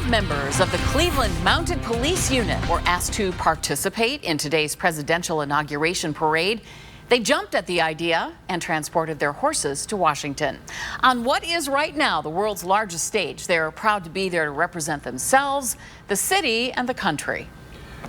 5 members of the Cleveland Mounted Police Unit were asked to participate in today's presidential inauguration parade. They jumped at the idea and transported their horses to Washington. On what is right now the world's largest stage, they're proud to be there to represent themselves, the city, and the country.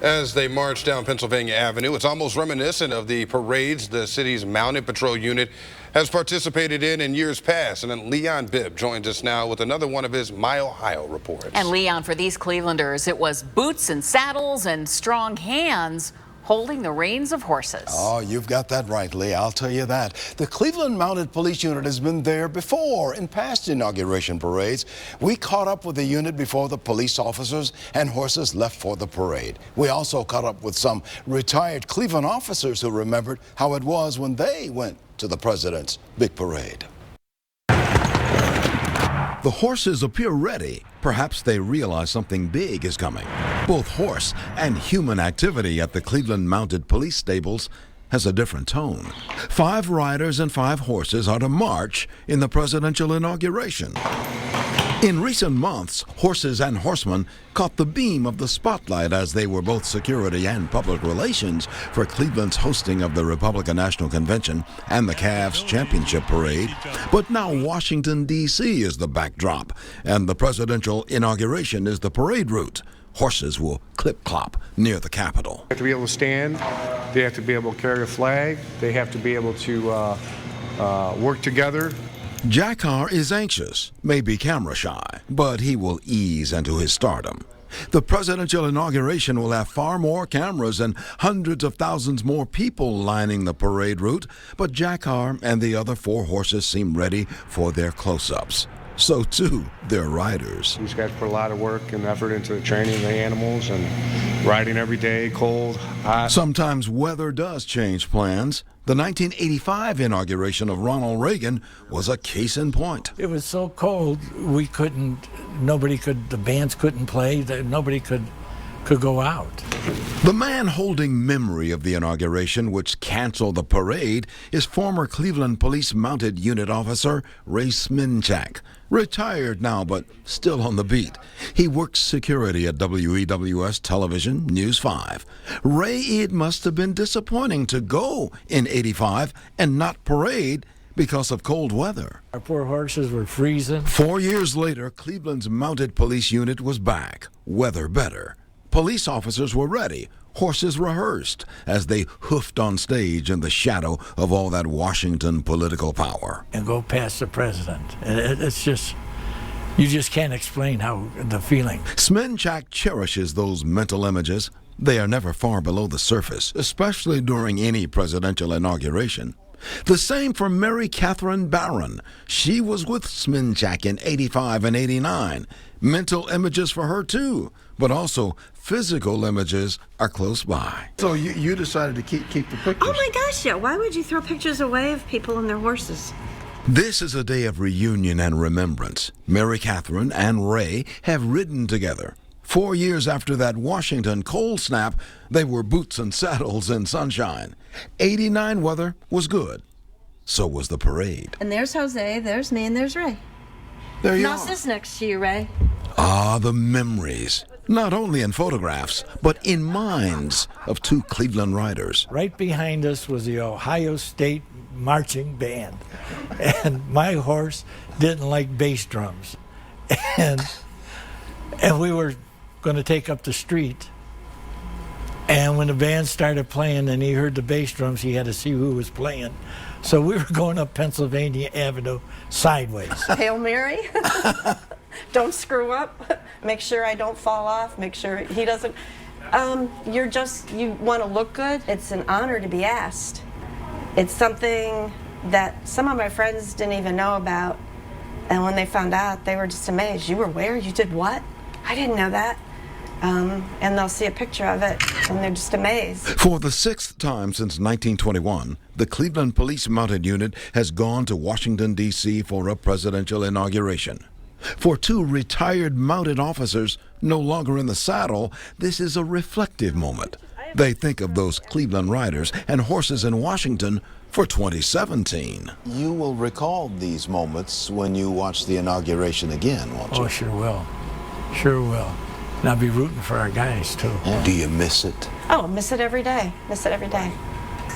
As they march down Pennsylvania Avenue, it's almost reminiscent of the parades the city's Mounted Patrol Unit has participated in years past. And then Leon Bibb joins us now with another one of his My Ohio reports. And Leon, for these Clevelanders, it was boots and saddles and strong hands holding the reins of horses. Oh, you've got that right, Lee. I'll tell you that. The Cleveland Mounted Police Unit has been there before in past inauguration parades. We caught up with the unit before the police officers and horses left for the parade. We also caught up with some retired Cleveland officers who remembered how it was when they went to the president's big parade. The horses appear ready. Perhaps they realize something big is coming. Both horse and human activity at the Cleveland Mounted Police stables has a different tone. 5 riders and 5 horses are to march in the presidential inauguration. In recent months, horses and horsemen caught the beam of the spotlight as they were both security and public relations for Cleveland's hosting of the Republican National Convention and the Cavs Championship Parade. But now Washington, D.C. is the backdrop, and the presidential inauguration is the parade route. Horses will clip-clop near the Capitol. They have to be able to stand, they have to be able to carry a flag, they have to be able to work together. Jack Carr is anxious, maybe camera shy, but he will ease into his stardom. The presidential inauguration will have far more cameras and hundreds of thousands more people lining the parade route, but Jack Carr and the other 4 horses seem ready for their close-ups. So too their riders. These guys put a lot of work and effort into the training of the animals and riding every day, cold, hot. Sometimes weather does change plans. The 1985 inauguration of Ronald Reagan was a case in point. It was so cold, the bands couldn't play, nobody could go out. The man holding memory of the inauguration, which canceled the parade, is former Cleveland Police Mounted Unit officer Ray Sminchak. Retired now, but still on the beat. He works security at WEWS Television News 5. Ray, it must have been disappointing to go in '85 and not parade because of cold weather. Our poor horses were freezing. 4 years later, Cleveland's Mounted Police Unit was back, weather better. Police officers were ready, horses rehearsed, as they hoofed on stage in the shadow of all that Washington political power. And go past the president. It's just, you just can't explain how the feeling. Sminchak cherishes those mental images. They are never far below the surface, especially during any presidential inauguration. The same for Mary Catherine Barron. She was with Sminchak in '85 and '89. Mental images for her too, but also physical images are close by. So you decided to keep the pictures? Oh my gosh, yeah. Why would you throw pictures away of people and their horses? This is a day of reunion and remembrance. Mary Catherine and Ray have ridden together. 4 years after that Washington cold snap, they were boots and saddles in sunshine. '89 weather was good. So was the parade. And there's Jose, there's me, and there's Ray. There you Now are. sits next to you, Ray. Ah, the memories. Not only in photographs, but in minds of 2 Cleveland riders. Right behind us was the Ohio State Marching Band. And my horse didn't like bass drums. And we were going to take up the street. And when the band started playing and he heard the bass drums, he had to see who was playing. So we were going up Pennsylvania Avenue sideways. Hail Mary. Don't screw up. Make sure I don't fall off. Make sure he doesn't. You want to look good. It's an honor to be asked. It's something that some of my friends didn't even know about. And when they found out, they were just amazed. You were where? You did what? I didn't know that. And they'll see a picture of it, and they're just amazed. For the 6th time since 1921, the Cleveland Police Mounted Unit has gone to Washington, D.C. for a presidential inauguration. For 2 retired mounted officers no longer in the saddle, this is a reflective moment. They think of those Cleveland riders and horses in Washington for 2017. You will recall these moments when you watch the inauguration again, won't you? Oh, sure will. Sure will. And I'll be rooting for our guys, too. Do you miss it? Oh, miss it every day. Miss it every day.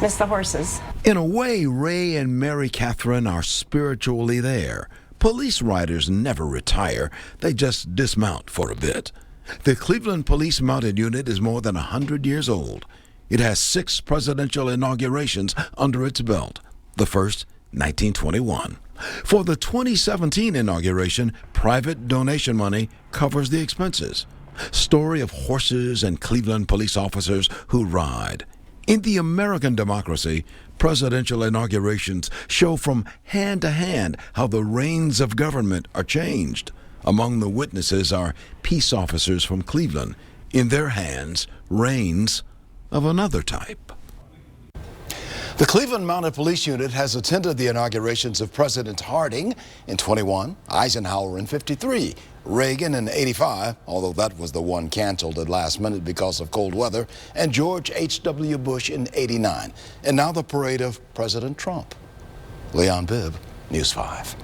Miss the horses. In a way, Ray and Mary Catherine are spiritually there. Police riders never retire. They just dismount for a bit. The Cleveland Police Mounted Unit is more than 100 years old. It has 6 presidential inaugurations under its belt. The first, 1921. For the 2017 inauguration, private donation money covers the expenses. Story of horses and Cleveland police officers who ride. In the American democracy, presidential inaugurations show from hand to hand how the reins of government are changed. Among the witnesses are peace officers from Cleveland. In their hands, reins of another type. The Cleveland Mounted Police Unit has attended the inaugurations of President Harding in 21, Eisenhower in 53, Reagan in 85, although that was the one canceled at last minute because of cold weather, and George H.W. Bush in 89. And now the parade of President Trump. Leon Bibb, News 5.